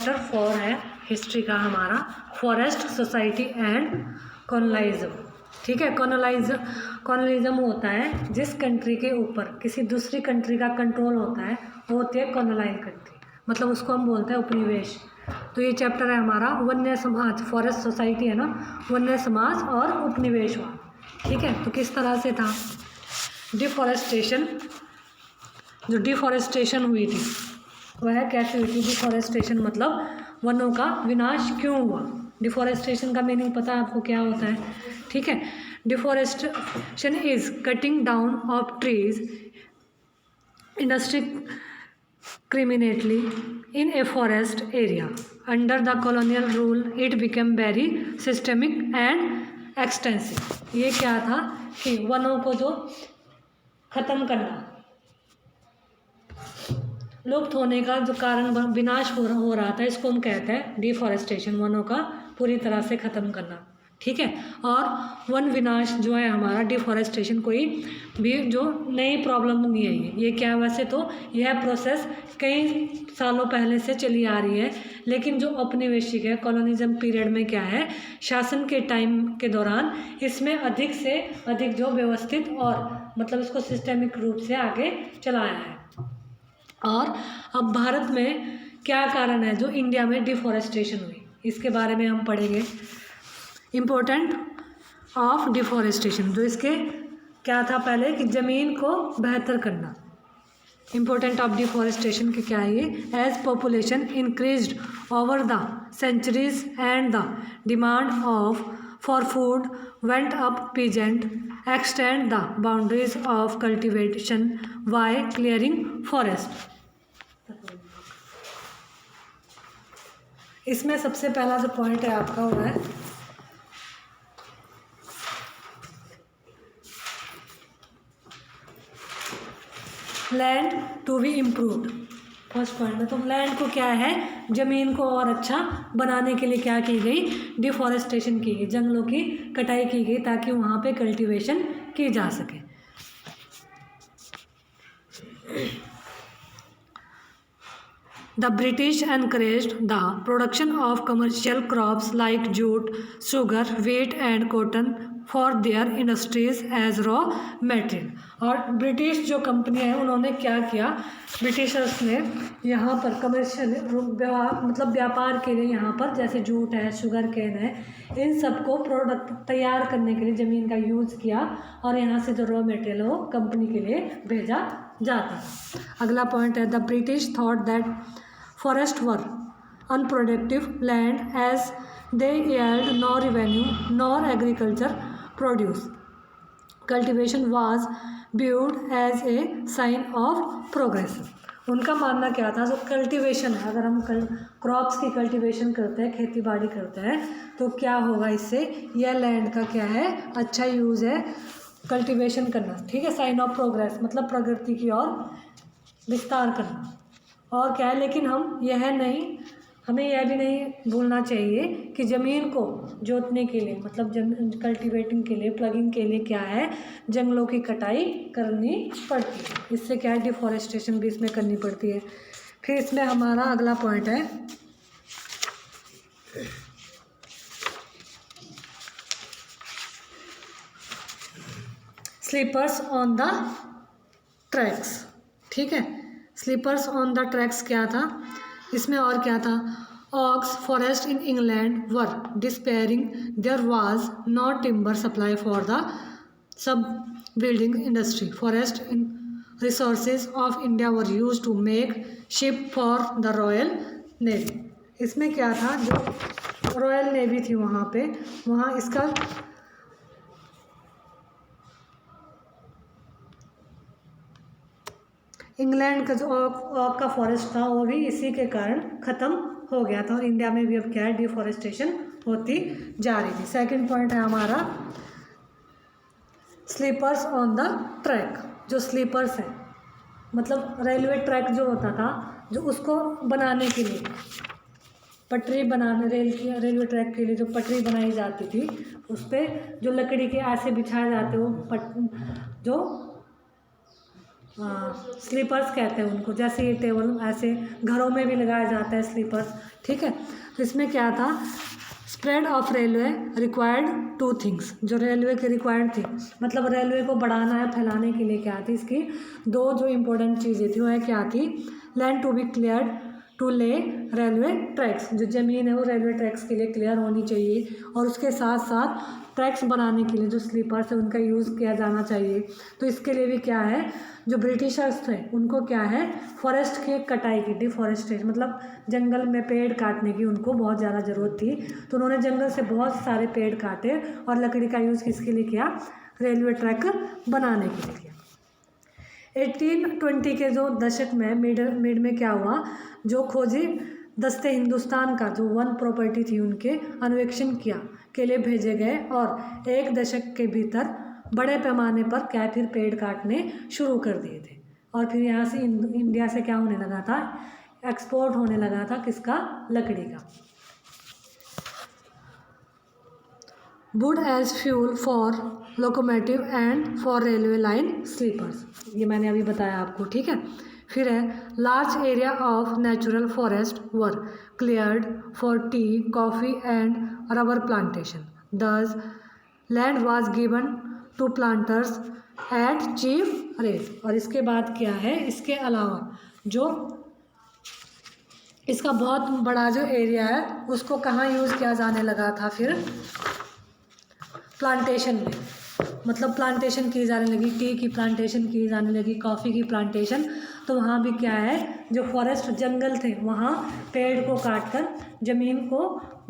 Chapter 4 है history का हमारा, फॉरेस्ट सोसाइटी एंड कॉलोनाइज्म। ठीक है, कॉलोनाइज्म होता है जिस कंट्री के ऊपर किसी दूसरी कंट्री का कंट्रोल होता है, वो होती है कॉलोनाइज कंट्री, मतलब उसको हम बोलते हैं उपनिवेश। तो ये चैप्टर है हमारा वन्य समाज, फॉरेस्ट सोसाइटी है ना, वन्य समाज और उपनिवेशवाद। ठीक है, तो किस तरह से था डिफॉरेस्टेशन, जो डिफॉरेस्टेशन हुई थी वह कैसे हुई थी। डिफॉरेस्टेशन मतलब वनों का विनाश क्यों हुआ। डिफॉरेस्टेशन का मीनिंग पता है आपको क्या होता है। ठीक है, deforestation is cutting down of trees indiscriminately in a forest area. Under the colonial rule it became very systemic and extensive. ये क्या था कि वनों को जो ख़त्म करना, लुप्त होने का जो कारण विनाश हो रहा था, इसको हम कहते हैं डिफॉरेस्टेशन, वनों का पूरी तरह से ख़त्म करना। ठीक है, और वन विनाश जो है हमारा डिफॉरेस्टेशन कोई भी जो नई प्रॉब्लम नहीं है ये क्या है, वैसे तो यह प्रोसेस कई सालों पहले से चली आ रही है, लेकिन जो औपनिवेशिक है कॉलोनिज्म पीरियड में क्या है, शासन के टाइम के दौरान इसमें अधिक से अधिक जो व्यवस्थित और मतलब इसको सिस्टेमिक रूप से आगे चलाया है। और अब भारत में क्या कारण है जो इंडिया में डिफॉरेस्टेशन हुई, इसके बारे में हम पढ़ेंगे। इम्पोर्टेंट ऑफ डिफॉरेस्टेशन, जो इसके क्या था पहले कि ज़मीन को बेहतर करना। इम्पोर्टेंट ऑफ डिफॉरेस्टेशन के क्या है ये, as population increased over the centuries and the demand of for food went up peasant extend the boundaries of cultivation by clearing forest. इसमें सबसे पहला जो पॉइंट है आपका वो है land to be improved. First point में तो लैंड को क्या है, ज़मीन को और अच्छा बनाने के लिए क्या की गई, डिफॉरेस्टेशन की गई, जंगलों की कटाई की गई ताकि वहाँ पे कल्टीवेशन की जा सके। The British encouraged the production of commercial crops like jute, sugar, wheat and cotton for their industries as raw material. और ब्रिटिश जो कंपनी है उन्होंने क्या किया, ब्रिटिशर्स ने यहाँ पर कमर्शियल मतलब व्यापार के लिए यहाँ पर जैसे जूट है, शुगर केन है, इन सबको प्रोडक्ट तैयार करने के लिए ज़मीन का यूज़ किया और यहाँ से जो रॉ मटेरियल है वो कंपनी के लिए भेजा जाता है। अगला पॉइंट है the British thought that forests were unproductive land as they yield no revenue nor agriculture produce. Cultivation was viewed as a sign of progress. उनका मानना क्या था, जो कल्टीवेशन है, अगर हम क्रॉप्स की कल्टीवेशन करते हैं, खेती बाड़ी करते हैं, तो क्या होगा इससे, यह लैंड का क्या है, अच्छा यूज़ है कल्टीवेशन करना। ठीक है, साइन ऑफ प्रोग्रेस मतलब प्रगति की ओर विस्तार करना। और क्या है, लेकिन हमें यह भी नहीं भूलना चाहिए कि ज़मीन को जोतने के लिए मतलब कल्टीवेटिंग के लिए, प्लगिंग के लिए क्या है, जंगलों की कटाई करनी पड़ती है। इससे क्या है, डिफॉरेस्टेशन भी इसमें करनी पड़ती है। फिर इसमें हमारा अगला पॉइंट है स्लीपर्स ऑन द ट्रैक्स। ठीक है, स्लीपर्स ऑन द ट्रैक्स क्या था, इसमें और क्या था, oaks forest in England were disappearing, there was no timber supply for the ship building industry, forest in resources of India were use to make ship for the Royal Navy. इसमें क्या था, जो रॉयल नेवी थी वहाँ इसका England का जो ऑक का फॉरेस्ट था वो भी इसी के कारण ख़त्म हो गया था और इंडिया में भी अब क्या है, डिफॉरेस्टेशन होती जा रही थी। सेकंड पॉइंट है हमारा स्लीपर्स ऑन द ट्रैक। जो स्लीपर्स हैं मतलब रेलवे ट्रैक जो होता था, जो उसको बनाने के लिए पटरी बनाने, रेलवे ट्रैक के लिए जो पटरी बनाई जाती थी, उस पर जो लकड़ी के ऐसे बिछाए जाते वो जो स्लीपर्स कहते हैं उनको, जैसे ये टेबल ऐसे घरों में भी लगाया जाता है स्लीपर्स, ठीक है। तो इसमें क्या था, spread of railway required two things, जो रेलवे के रिक्वायर्ड थी, मतलब रेलवे को बढ़ाना है फैलाने के लिए क्या थी, इसकी दो जो इम्पोर्टेंट चीज़ें थी वह क्या थी, land to be cleared to lay railway tracks, जो ज़मीन है वो रेलवे ट्रैक्स के लिए क्लियर होनी चाहिए, और उसके साथ साथ ट्रैक्स बनाने के लिए जो स्लीपर्स है उनका यूज़ किया जाना चाहिए। तो इसके लिए भी क्या है, जो ब्रिटिशर्स थे उनको क्या है, फॉरेस्ट की कटाई की, डिफॉरेस्टेशन, मतलब जंगल में पेड़ काटने की उनको बहुत ज़्यादा ज़रूरत थी, तो उन्होंने जंगल से बहुत सारे पेड़ काटे और लकड़ी का यूज़ किसके लिए किया, रेलवे ट्रैक बनाने के लिए किया। 1820 के जो दशक में मिड में क्या हुआ, जो खोजी दस्ते हिंदुस्तान का जो वन प्रॉपर्टी थी उनके अन्वेषण किया के लिए भेजे गए, और एक दशक के भीतर बड़े पैमाने पर क्या फिर पेड़ काटने शुरू कर दिए थे, और फिर यहाँ से इंडिया से क्या होने लगा था, एक्सपोर्ट होने लगा था किसका, लकड़ी का। Wood as fuel for locomotive and for railway line sleepers, ये मैंने अभी बताया आपको, ठीक है। फिर है large area of natural forest were cleared for tea, coffee and rubber plantation, thus land was given to planters at cheap rate. और इसके बाद क्या है, इसके अलावा जो इसका बहुत बड़ा जो एरिया है उसको कहाँ यूज़ किया जाने लगा था, फिर प्लांटेशन में, मतलब प्लांटेशन की जाने लगी, टी की प्लांटेशन की जाने लगी, कॉफ़ी की प्लांटेशन, तो वहाँ भी क्या है, जो फॉरेस्ट जंगल थे वहाँ पेड़ को काटकर ज़मीन को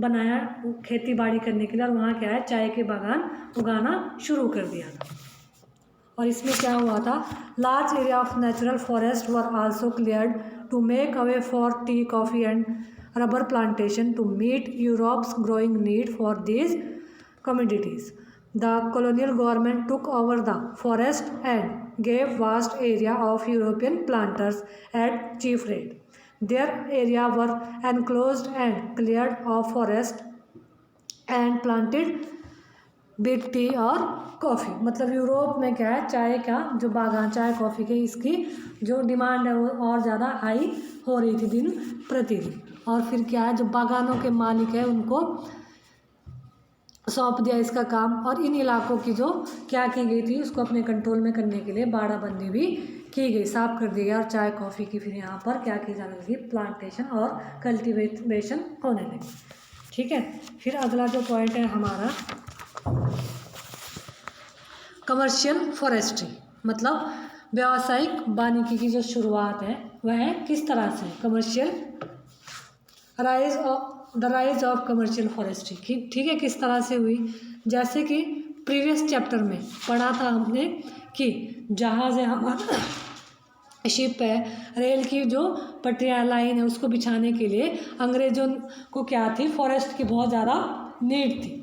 बनाया खेती बाड़ी करने के लिए, और वहाँ क्या है, चाय के बागान उगाना शुरू कर दिया था। और इसमें क्या हुआ था, large area of natural forest were also cleared to make away for tea, coffee and rubber plantation to meet Europe's growing need for these commodities. The colonial government took over the forest and gave vast area of European planters at cheap rate. Their area were enclosed and cleared of forest and planted big T और coffee, मतलब Europe में क्या है, चाय का जो बागान, चाय कॉफ़ी के इसकी जो डिमांड है वो और ज़्यादा हाई हो रही थी दिन प्रतिदिन, और फिर क्या है, जो बागानों के मालिक है उनको सौंप दिया इसका काम, और इन इलाकों की जो क्या की गई थी उसको अपने कंट्रोल में करने के लिए बाड़ाबंदी भी की गई, साफ कर दिया गया, और चाय कॉफ़ी की फिर यहाँ पर क्या की जाने लगी, प्लांटेशन और कल्टीवेशन होने लगी, ठीक है। फिर अगला जो पॉइंट है हमारा कमर्शियल फॉरेस्ट्री, मतलब व्यावसायिक वानिकी की जो शुरुआत है वह किस तरह से, commercial the rise of commercial forestry, ठीक है, किस तरह से हुई। जैसे कि प्रीवियस चैप्टर में पढ़ा था हमने कि जहाज़ है हमारा, शिप है, रेल की जो पटरिया लाइन है उसको बिछाने के लिए अंग्रेज़ों को क्या थी, फॉरेस्ट की बहुत ज़्यादा नीड थी,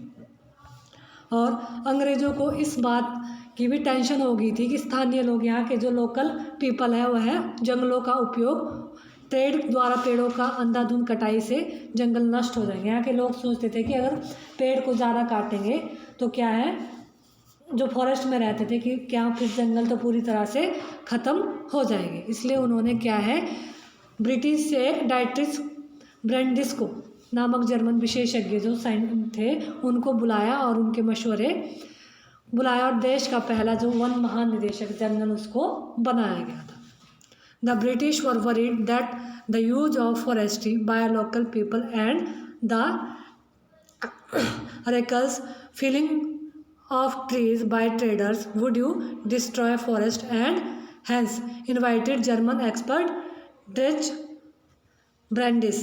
और अंग्रेज़ों को इस बात की भी टेंशन हो गई थी कि स्थानीय लोग, यहाँ के जो लोकल पीपल है वह जंगलों का उपयोग ट्रेड द्वारा पेड़ों का अंधाधुंध कटाई से जंगल नष्ट हो जाएंगे। यहाँ के लोग सोचते थे कि अगर पेड़ को ज़्यादा काटेंगे तो क्या है, जो फॉरेस्ट में रहते थे कि क्या फिर जंगल तो पूरी तरह से ख़त्म हो जाएंगे, इसलिए उन्होंने क्या है, ब्रिटिश से एक डाइट्रिच ब्रेंडिस नामक जर्मन विशेषज्ञ जो थे उनको बुलाया, और उनके मशवरे बुलाया, और देश का पहला जो वन महानिदेशक जनरल उसको बनाया गया था। The British were worried that the use of forestry by local people and the reckless felling of trees by traders would destroy forest, and hence invited German expert Dietrich Brandis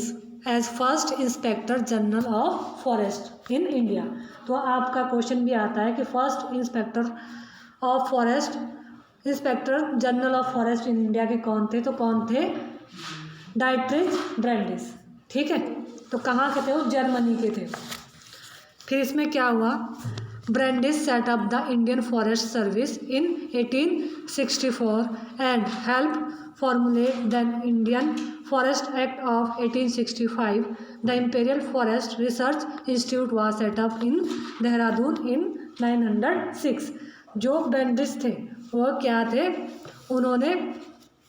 as first Inspector General of Forest in India। तो आपका question भी आता है कि first inspector of forest, inspector general of forest in India के कौन थे, तो कौन थे, डाइट्रिच ब्रेंडिस, ठीक है। तो कहाँ के थे वो, जर्मनी के थे। फिर इसमें क्या हुआ, ब्रेंडिस set up the Indian forest service in 1864 and help formulate the Indian Forest Act of 1865. The Imperial Forest Research Institute was set up in Dehradun in 906. जो ब्रेंडिस थे वो क्या थे, उन्होंने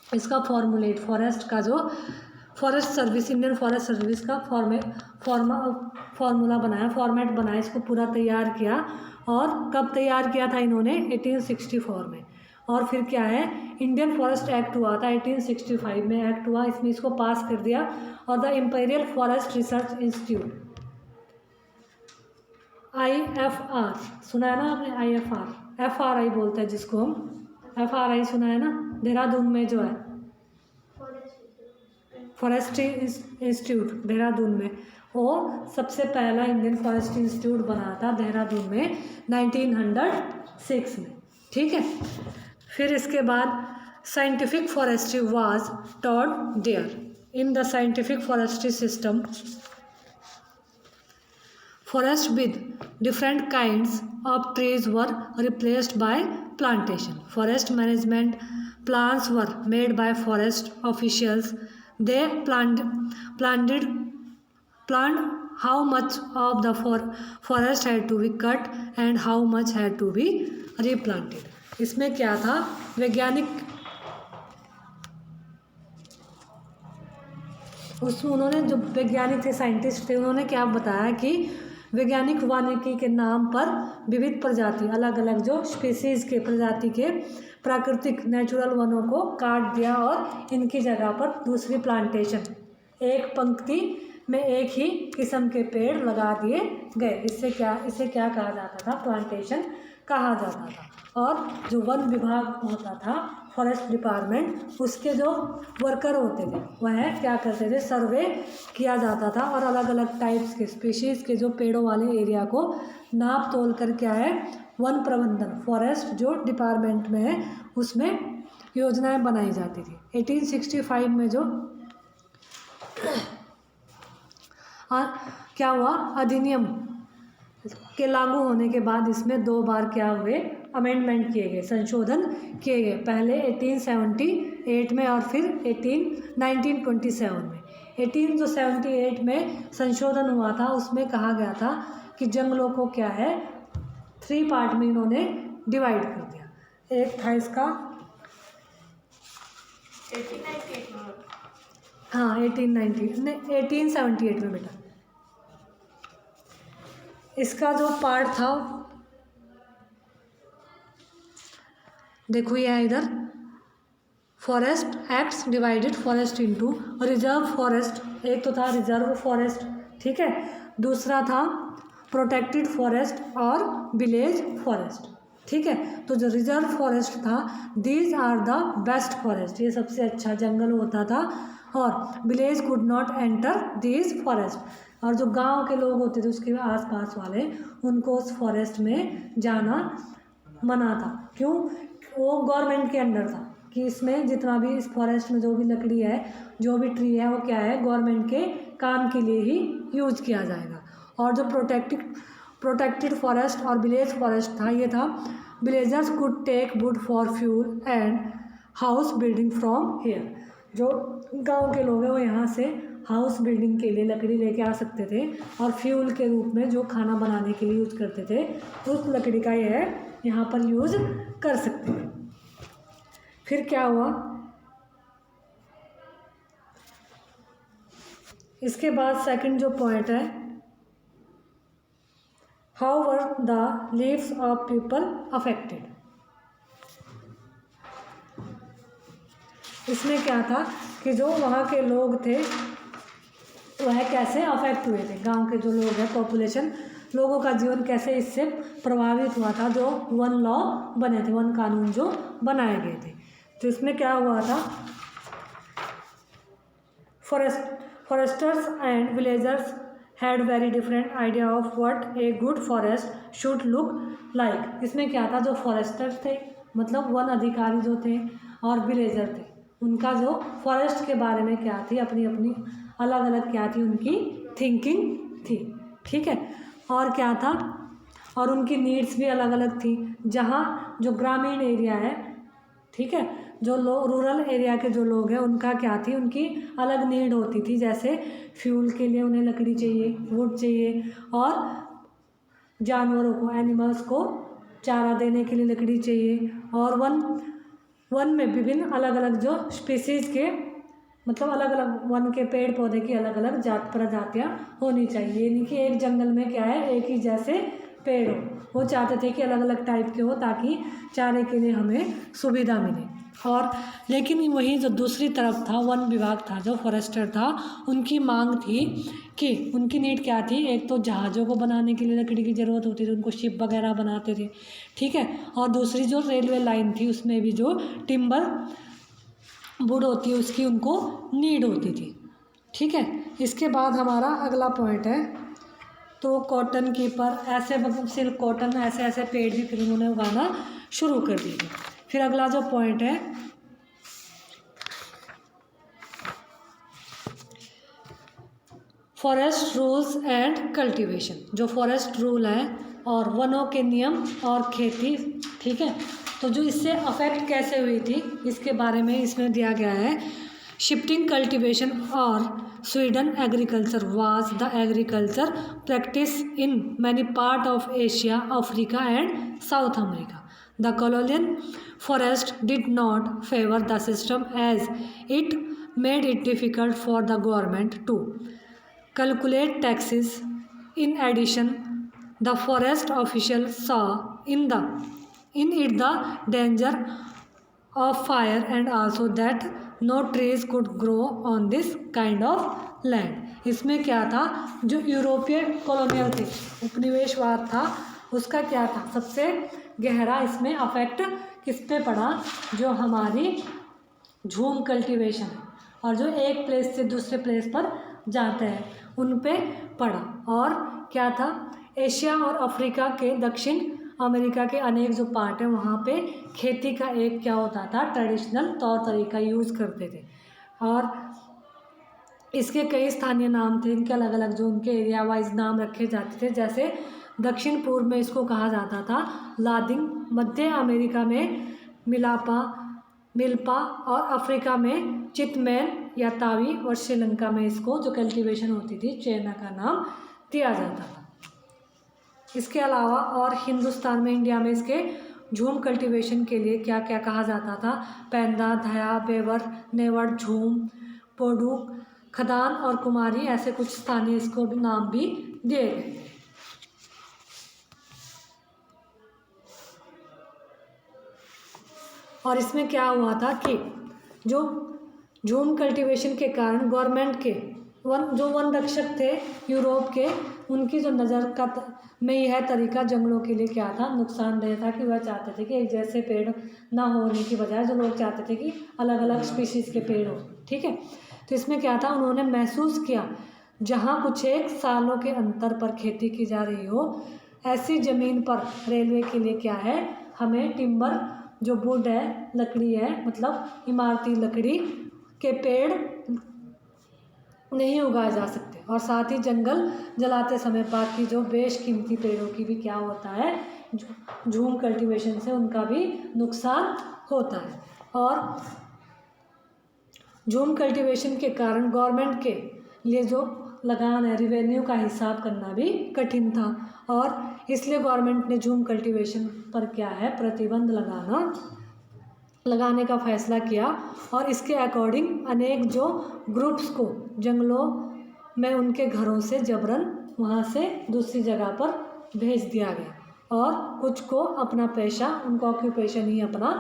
इसका फॉर्मुलेट, फॉरेस्ट का जो forest service, Indian forest service का फॉर्मूला बनाया, फॉर्मेट बनाया, इसको पूरा तैयार किया। और कब तैयार किया था इन्होंने? 1864 में। और फिर क्या है, इंडियन फॉरेस्ट एक्ट हुआ था 1865 में, एक्ट हुआ, इसमें इसको पास कर दिया। और the imperial forest research institute, IFR, सुना है ना आपने? IFR, FRI बोलते हैं जिसको हम, FRI सुना है ना, देहरादून में जो है फॉरेस्ट्री इंस्टीट्यूट देहरादून में, वो सबसे पहला इंडियन फॉरेस्ट इंस्टीट्यूट बना था देहरादून में 1906 में। ठीक है, फिर इसके बाद scientific forestry was taught there. In the scientific forestry system, forests with different kinds of trees were replaced by plantation. Forest management plans were made by forest officials. They planned how much of the forest had to be cut and how much had to be replanted. इसमें क्या था, वैज्ञानिक उसमें उन्होंने, जो वैज्ञानिक थे, scientist थे, उन्होंने क्या बताया कि वैज्ञानिक वानिकी के नाम पर विविध प्रजाति, अलग अलग जो स्पीसीज़ के प्रजाति के प्राकृतिक नेचुरल वनों को काट दिया और इनकी जगह पर दूसरी प्लांटेशन, एक पंक्ति में एक ही किस्म के पेड़ लगा दिए गए। इसे क्या कहा जाता था? प्लांटेशन कहा जाता था। और जो वन विभाग होता था, फॉरेस्ट डिपार्टमेंट, उसके जो वर्कर होते थे वह क्या करते थे? सर्वे किया जाता था और अलग अलग टाइप्स के स्पीशीज़ के जो पेड़ों वाले एरिया को नाप तोल कर क्या है, वन प्रबंधन, फॉरेस्ट जो डिपार्टमेंट में है उसमें योजनाएं बनाई जाती थी। 1865 में जो क्या हुआ, अधिनियम के लागू होने के बाद इसमें 2 बार क्या हुए, अमेंडमेंट किए गए, संशोधन किए गए। पहले 1878 में और फिर 1927 में। 1878 में संशोधन हुआ था, उसमें कहा गया था कि जंगलों को क्या है, 3 पार्ट में इन्होंने डिवाइड कर दिया। एक था इसका 1878 में, हाँ 1878 में बेटा। इसका जो पार्ट था, देखो ये है इधर, forest acts divided forest into reserve forest, एक तो था रिजर्व फॉरेस्ट, ठीक है, दूसरा था प्रोटेक्टेड फॉरेस्ट और विलेज फॉरेस्ट, ठीक है। तो जो रिजर्व फॉरेस्ट था, these are the best forest, ये सबसे अच्छा जंगल होता था, और village could not enter these forest, और जो गांव के लोग होते थे उसके आसपास वाले, उनको उस फॉरेस्ट में जाना मना था। क्यों? वो गवर्नमेंट के अंडर था कि इसमें जितना भी, इस फॉरेस्ट में जो भी लकड़ी है, जो भी ट्री है, वो क्या है, गवर्नमेंट के काम के लिए ही यूज किया जाएगा। और जो प्रोटेक्टेड फॉरेस्ट और विलेज फॉरेस्ट था, ये था villagers could take wood for fuel and house building from here, जो गांव के लोग हैं वो यहाँ से हाउस बिल्डिंग के लिए लकड़ी लेके आ सकते थे, और फ्यूल के रूप में जो खाना बनाने के लिए यूज करते थे, उस लकड़ी का ये है यहाँ पर यूज कर सकते थे। फिर क्या हुआ, इसके बाद सेकंड जो पॉइंट है, how were the leaves of people affected. इसमें क्या था कि जो वहाँ के लोग थे वह कैसे अफेक्ट हुए थे, गांव के जो लोग हैं, पॉपुलेशन, लोगों का जीवन कैसे इससे प्रभावित हुआ था, जो वन लॉ बने थे, वन कानून जो बनाए गए थे। तो इसमें क्या हुआ था, Forester's and villagers had very different idea of what a good forest should look like. इसमें क्या था, जो फॉरेस्टर्स थे, मतलब वन अधिकारी जो थे, और विलेजर थे, उनका जो फॉरेस्ट के बारे में क्या थी, अपनी अपनी अलग अलग क्या थी, उनकी थिंकिंग थी, ठीक है। और क्या था, और उनकी नीड्स भी अलग अलग थी। जहाँ जो ग्रामीण एरिया है, ठीक है, जो रूरल एरिया के जो लोग हैं, उनका क्या थी, उनकी अलग नीड होती थी, जैसे फ्यूल के लिए उन्हें लकड़ी चाहिए, वुड चाहिए, और जानवरों को, एनिमल्स को चारा देने के लिए लकड़ी चाहिए, और वन वन में विभिन्न अलग अलग जो स्पीसीज के मतलब अलग अलग वन के पेड़ पौधे की अलग अलग प्रजातियाँ होनी चाहिए, यानी कि एक जंगल में क्या है एक ही जैसे पेड़ हो। वो चाहते थे कि अलग अलग टाइप के हो ताकि चारे के लिए हमें सुविधा मिले। और लेकिन वहीं जो दूसरी तरफ था वन विभाग था जो फॉरेस्टर था, उनकी मांग थी कि उनकी नीड क्या थी, एक तो जहाज़ों को बनाने के लिए लकड़ी की ज़रूरत होती थी, उनको शिप वगैरह बनाते थे, ठीक है। और दूसरी जो रेलवे लाइन थी उसमें भी जो टिम्बर वुड होती है उसकी उनको नीड होती थी, ठीक है। इसके बाद हमारा अगला पॉइंट है तो कॉटन कीपर, ऐसे मतलब सिल्क कॉटन ऐसे ऐसे पेड़ भी फिर उन्होंने उगाना शुरू कर दिए। फिर अगला जो पॉइंट है फॉरेस्ट रूल्स एंड कल्टीवेशन, जो फॉरेस्ट रूल है और वनों के नियम और खेती, ठीक है। तो जो इससे अफेक्ट कैसे हुई थी इसके बारे में इसमें दिया गया है। शिफ्टिंग कल्टीवेशन और Sweden agriculture was the agriculture practice in many part of Asia, Africa and south America. The colonial forest did not favor the system as it made it difficult for the government to calculate taxes. In addition, the forest officials saw in it the danger of fire and also that no trees could grow on this kind of land। इसमें क्या था, जो यूरोपीय colonial थे, उपनिवेशवाद था, उसका क्या था सबसे गहरा इसमें अफेक्ट किस पे पड़ा, जो हमारी झूम कल्टीवेशन और जो एक प्लेस से दूसरे प्लेस पर जाते हैं उन पे पड़ा। और क्या था, एशिया और अफ्रीका के दक्षिण अमेरिका के अनेक जो पार्ट हैं वहाँ पे खेती का एक क्या होता था ट्रेडिशनल तौर तरीका यूज़ करते थे। और इसके कई स्थानीय नाम थे, इनके अलग अलग जो उनके एरिया वाइज नाम रखे जाते थे। जैसे दक्षिण पूर्व में इसको कहा जाता था लादिंग, मध्य अमेरिका में मिल्पा और अफ्रीका में चितमैन या तावी, और श्रीलंका में इसको जो कल्टीवेशन होती थी चेना का नाम दिया जाता था। इसके अलावा और हिंदुस्तान में इंडिया में इसके झूम कल्टीवेशन के लिए क्या क्या कहा जाता था, पैंदा, धया, बेवर, नेवड़, झूम, पोडू, खदान और कुमारी, ऐसे कुछ स्थानीय इसको भी नाम भी दिए गए। और इसमें क्या हुआ था कि जो झूम कल्टीवेशन के कारण गवर्नमेंट के वन रक्षक थे यूरोप के, उनकी जो नज़र में यह तरीका जंगलों के लिए क्या था नुकसानदेह था कि वह चाहते थे कि एक जैसे पेड़ ना होने की बजाय जो लोग चाहते थे कि अलग अलग स्पीशीज़ के पेड़ हो, ठीक है। तो इसमें क्या था, उन्होंने महसूस किया जहाँ कुछ एक सालों के अंतर पर खेती की जा रही हो, ऐसी ज़मीन पर रेलवे के लिए क्या है, हमें टिम्बर जो वुड है, लकड़ी है, मतलब इमारती लकड़ी के पेड़ नहीं उगाए जा सकते। और साथ ही जंगल जलाते समय बाकी जो बेशकीमती पेड़ों की भी क्या होता है, झूम कल्टीवेशन से उनका भी नुकसान होता है। और झूम कल्टीवेशन के कारण गवर्नमेंट के लिए जो लगान है, रिवेन्यू का हिसाब करना भी कठिन था, और इसलिए गवर्नमेंट ने झूम कल्टीवेशन पर क्या है प्रतिबंध लगाने का फैसला किया। और इसके अकॉर्डिंग अनेक जो ग्रुप्स को जंगलों में उनके घरों से जबरन वहाँ से दूसरी जगह पर भेज दिया गया, और कुछ को अपना पेशा, उनको ऑक्यूपेशन ही अपना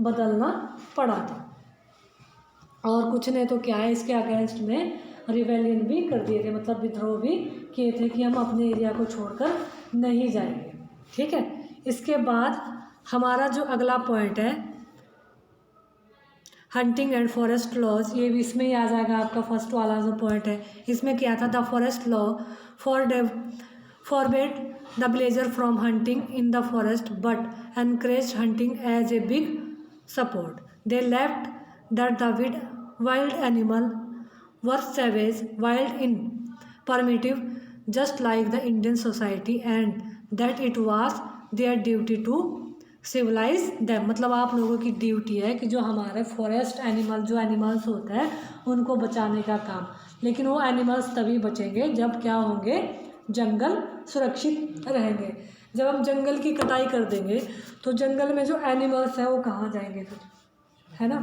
बदलना पड़ा था। और कुछ ने तो क्या है इसके अगेंस्ट में रिवेलियन भी कर दिए थे, मतलब विद्रोह भी किए थे कि हम अपने एरिया को छोड़कर नहीं जाएंगे, ठीक है। इसके बाद हमारा जो अगला पॉइंट है हंटिंग एंड फॉरेस्ट लॉज, ये भी इसमें ही आ जाएगा आपका फर्स्ट वाला जो पॉइंट है। इसमें क्या था, the forest law forbade the villager from hunting in the forest but encourage hunting as a big support. They left that the wild animal were savage, wild in primitive just like the Indian society, and that it was their duty to civilize them. मतलब आप लोगों की duty है कि जो हमारे forest animal जो animals होते हैं उनको बचाने का काम, लेकिन वो एनिमल्स तभी बचेंगे जब क्या होंगे, जंगल सुरक्षित रहेंगे। जब हम जंगल की कटाई कर देंगे तो जंगल में जो एनिमल्स हैं वो कहाँ जाएंगे फिर, है ना।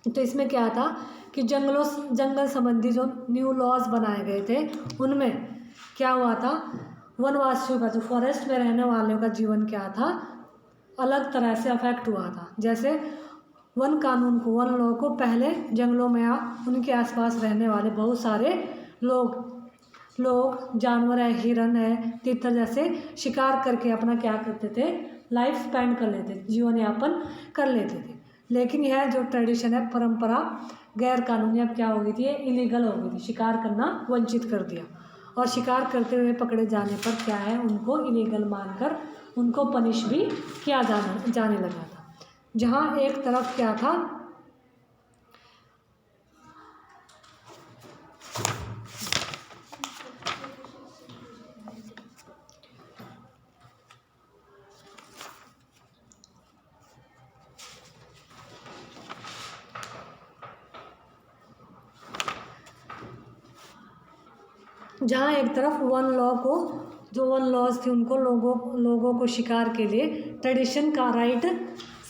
तो इसमें क्या था कि जंगल संबंधी जो न्यू लॉज बनाए गए थे उनमें क्या हुआ था, वनवासियों का जो फॉरेस्ट में रहने वालों का जीवन क्या था, अलग तरह से अफेक्ट हुआ था। जैसे वन कानून को, वन लॉ को पहले जंगलों में उनके आसपास रहने वाले बहुत सारे लोग जानवर है, हिरन है, तीतर जैसे शिकार करके अपना क्या करते थे, लाइफ स्पेंड कर लेते थे, जीवन यापन कर लेते थे। लेकिन यह जो ट्रेडिशन है, परंपरा गैर कानूनी अब क्या हो गई थी, ये इलीगल हो गई थी, शिकार करना वंचित कर दिया। और शिकार करते हुए पकड़े जाने पर क्या है, उनको इलीगल मानकर उनको पनिश भी किया जाने लगा था। जहाँ एक तरफ क्या था, वन लॉ को, जो वन लॉज थे उनको लोगों को शिकार के लिए ट्रेडिशन का राइट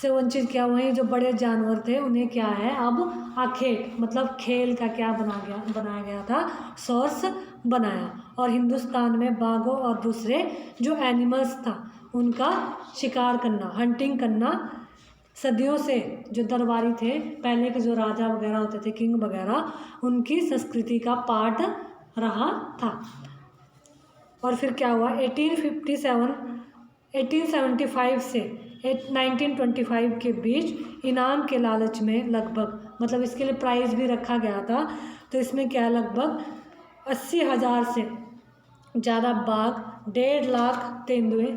से वंचित किया। वहीं जो बड़े जानवर थे उन्हें क्या है, अब आखेट मतलब खेल का क्या बनाया गया था, सोर्स बनाया। और हिंदुस्तान में बाघों और दूसरे जो एनिमल्स था उनका शिकार करना, हंटिंग करना सदियों से जो दरबारी थे, पहले के जो राजा वगैरह होते थे, किंग वगैरह, उनकी संस्कृति का पार्ट रहा था। और फिर क्या हुआ, 1875 से 1925 के बीच इनाम के लालच में लगभग, मतलब इसके लिए प्राइज़ भी रखा गया था, तो इसमें क्या लगभग 80,000 से ज़्यादा बाघ, 1.5 लाख तेंदुए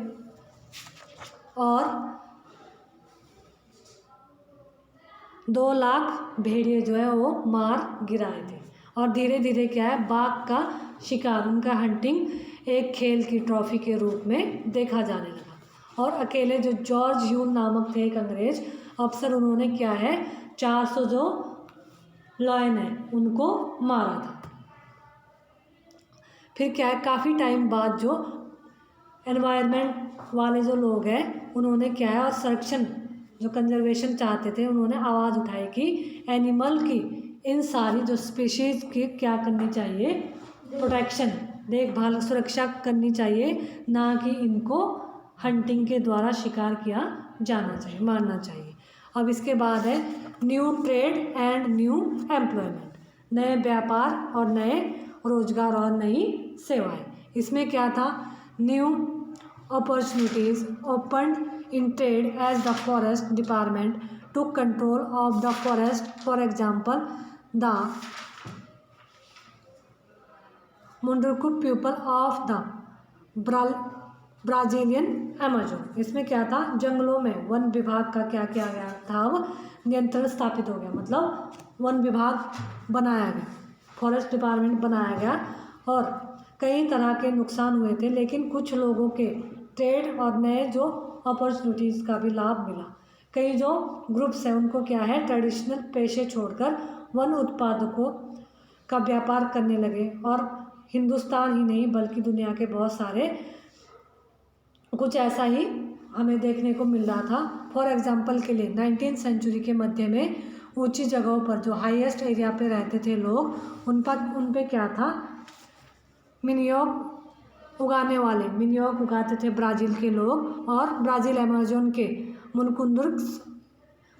और 2 लाख भेड़िए जो है वो मार गिराए थे। और धीरे धीरे क्या है, बाघ का शिकार, उनका हंटिंग एक खेल की ट्रॉफी के रूप में देखा जाने लगा। और अकेले जो जॉर्ज यूल नामक थे एक अंग्रेज अफसर, उन्होंने क्या है 400 जो लॉयन है उनको मारा था। फिर क्या है, काफ़ी टाइम बाद जो एनवायरनमेंट वाले जो लोग हैं उन्होंने क्या है, और संरक्षण जो कंजर्वेशन चाहते थे, उन्होंने आवाज़ उठाई कि एनिमल की, इन सारी जो स्पीशीज़ की क्या करनी चाहिए, प्रोटेक्शन, देखभाल, सुरक्षा करनी चाहिए, ना कि इनको हंटिंग के द्वारा शिकार किया जाना चाहिए, मारना चाहिए। अब इसके बाद है new trade and new employment, नए व्यापार और नए रोजगार और नई सेवाएं। इसमें क्या था, new opportunities open in trade as the forest department took control of the forest. For example, the Munduruku people of the Brazilian Amazon. इसमें क्या था, जंगलों में वन विभाग का क्या किया गया था, अब नियंत्रण स्थापित हो गया, मतलब वन विभाग बनाया गया, फॉरेस्ट डिपार्टमेंट बनाया गया। और कई तरह के नुकसान हुए थे, लेकिन कुछ लोगों के ट्रेड और नए जो अपॉर्चुनिटीज़ का भी लाभ मिला। कई जो ग्रुप्स हैं उनको क्या है, ट्रेडिशनल पेशे छोड़कर वन उत्पादकों का व्यापार करने लगे। और हिंदुस्तान ही नहीं बल्कि दुनिया के बहुत सारे कुछ ऐसा ही हमें देखने को मिल रहा था। फॉर एग्जांपल के लिए 19th सेंचुरी के मध्य में ऊंची जगहों पर जो हाईएस्ट एरिया पे रहते थे लोग, उन पे क्या था, मिनियोग उगाते थे ब्राज़ील के लोग। और ब्राज़ील अमेज़न के मुनकुंदुर्स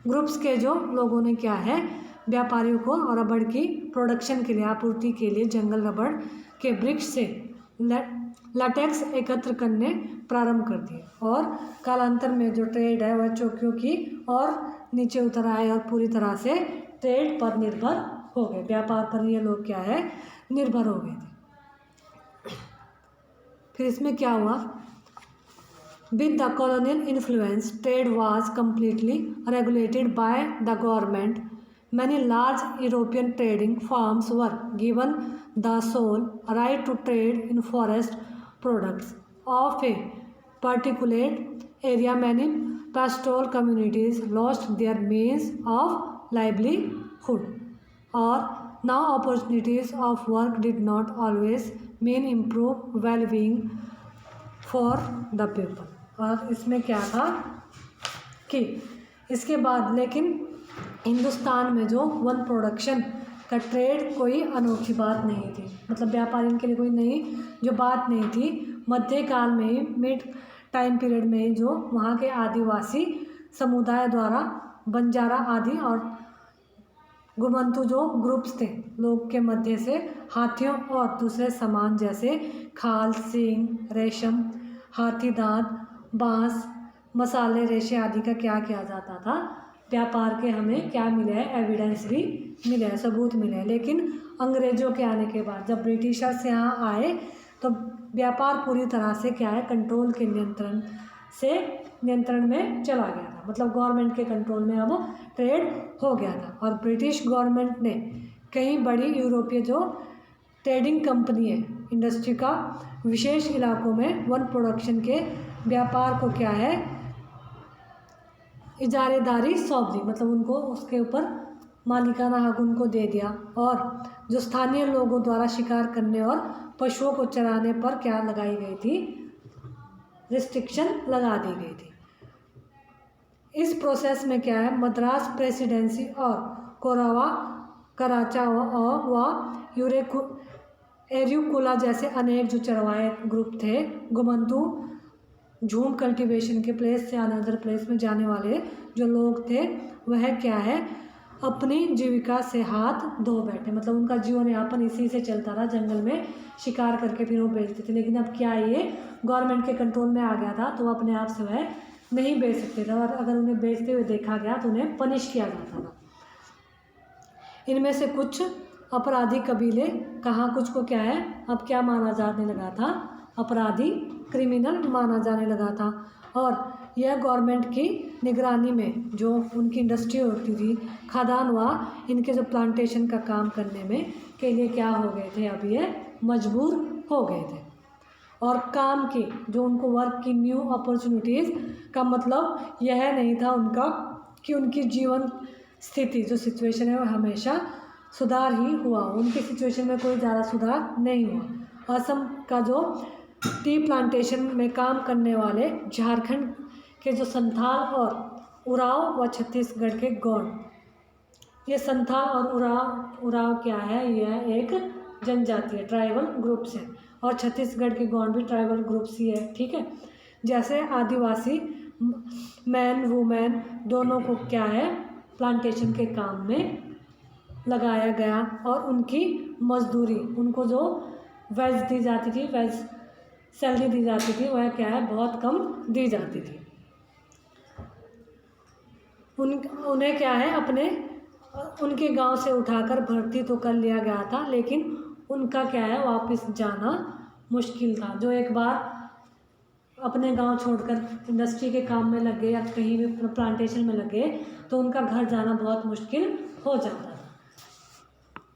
ग्रुप्स के जो लोगों ने क्या है, व्यापारियों को और रबड़ की प्रोडक्शन के लिए, आपूर्ति के लिए जंगल रबड़ के वृक्ष से लाटेक्स एकत्र करने प्रारंभ कर दिए। और कालांतर में जो ट्रेड है वह चौकियों की और नीचे उतर आए और पूरी तरह से ट्रेड पर निर्भर हो गए, व्यापार पर ये लोग क्या है, निर्भर हो गए थे। फिर इसमें क्या हुआ, with the colonial influence trade was completely regulated by the government. Many large European trading firms were given the sole right to trade in forest products of a particular area. Many pastoral communities lost their means of livelihood, or now opportunities of work did not always mean improve well-being for the people। और इसमें क्या था की। इसके बाद लेकिन हिंदुस्तान में जो वन प्रोडक्शन का ट्रेड कोई अनोखी बात नहीं थी, मतलब व्यापारियों के लिए कोई नई जो बात नहीं थी। मध्यकाल में ही, मिड टाइम पीरियड में ही, जो वहाँ के आदिवासी समुदाय द्वारा बंजारा आदि और गुमंतु जो ग्रुप्स थे लोग के मध्य से हाथियों और दूसरे सामान जैसे खाल, सींग, रेशम, हाथी दांत, बांस, मसाले, रेशे आदि का क्या किया जाता था, व्यापार के हमें क्या मिले है, एविडेंस भी मिले हैं, सबूत मिले हैं। लेकिन अंग्रेज़ों के आने के बाद जब ब्रिटिशर्स यहाँ आए तो व्यापार पूरी तरह से क्या है, कंट्रोल के नियंत्रण में चला गया था, मतलब गवर्नमेंट के कंट्रोल में अब ट्रेड हो गया था। और ब्रिटिश गवर्नमेंट ने कई बड़ी यूरोपीय जो ट्रेडिंग कंपनी है, इंडस्ट्री का विशेष इलाकों में वन प्रोडक्शन के व्यापार को क्या है, इजारेदारी सौंप दी, मतलब उनको उसके ऊपर मालिकाना हक उनको दे दिया। और जो स्थानीय लोगों द्वारा शिकार करने और पशुओं को चराने पर क्या लगाई गई थी, रिस्ट्रिक्शन लगा दी गई थी। इस प्रोसेस में क्या है, मद्रास प्रेसिडेंसी और कोरावा, कराचा व एरिकुला जैसे अनेक जो चरवाहे ग्रुप थे, गुमंतु झूम कल्टीवेशन के प्लेस से अनदर प्लेस में जाने वाले जो लोग थे, वह क्या है, अपनी जीविका से हाथ धो बैठे, मतलब उनका जीवन यापन इसी से चलता था, जंगल में शिकार करके फिर वो बेचते थे। लेकिन अब क्या ये गवर्नमेंट के कंट्रोल में आ गया था, तो वो अपने आप से वह नहीं बेच सकते थे, और अगर उन्हें बेचते हुए देखा गया तो उन्हें पनिश किया जाता था। इनमें से कुछ अपराधी कबीले, कहाँ कुछ को क्या है, अब क्या माना जाने लगा था, अपराधी, क्रिमिनल माना जाने लगा था। और यह गवर्नमेंट की निगरानी में जो उनकी इंडस्ट्री होती थी, खादान व इनके जो प्लांटेशन का काम करने में के लिए क्या हो गए थे, अब ये मजबूर हो गए थे। और काम की जो उनको वर्क की न्यू अपॉर्चुनिटीज़ का मतलब यह नहीं था उनका कि उनकी जीवन स्थिति जो सिचुएशन है वो हमेशा सुधार ही हुआ, उनकी सिचुएशन में कोई ज़्यादा सुधार नहीं हुआ। असम का जो टी प्लांटेशन में काम करने वाले झारखंड के जो संथाल और उराव व छत्तीसगढ़ के गौंड, ये संथाल और उराव क्या है, यह एक जनजाति है, ट्राइबल ग्रुप्स है, और छत्तीसगढ़ के गौंड भी ट्राइबल ग्रुप्स ही है, ठीक है। जैसे आदिवासी मैन वुमेन दोनों को क्या है, प्लांटेशन के काम में लगाया गया, और उनकी मजदूरी, उनको जो वेज दी जाती थी, वेज सैलरी दी जाती थी, वह क्या है, बहुत कम दी जाती थी। उन्हें क्या है, अपने उनके गांव से उठाकर भर्ती तो कर लिया गया था, लेकिन उनका क्या है, वापस जाना मुश्किल था। जो एक बार अपने गांव छोड़कर इंडस्ट्री के काम में लग गए या कहीं भी प्लांटेशन में लग गए, तो उनका घर जाना बहुत मुश्किल हो जाता है।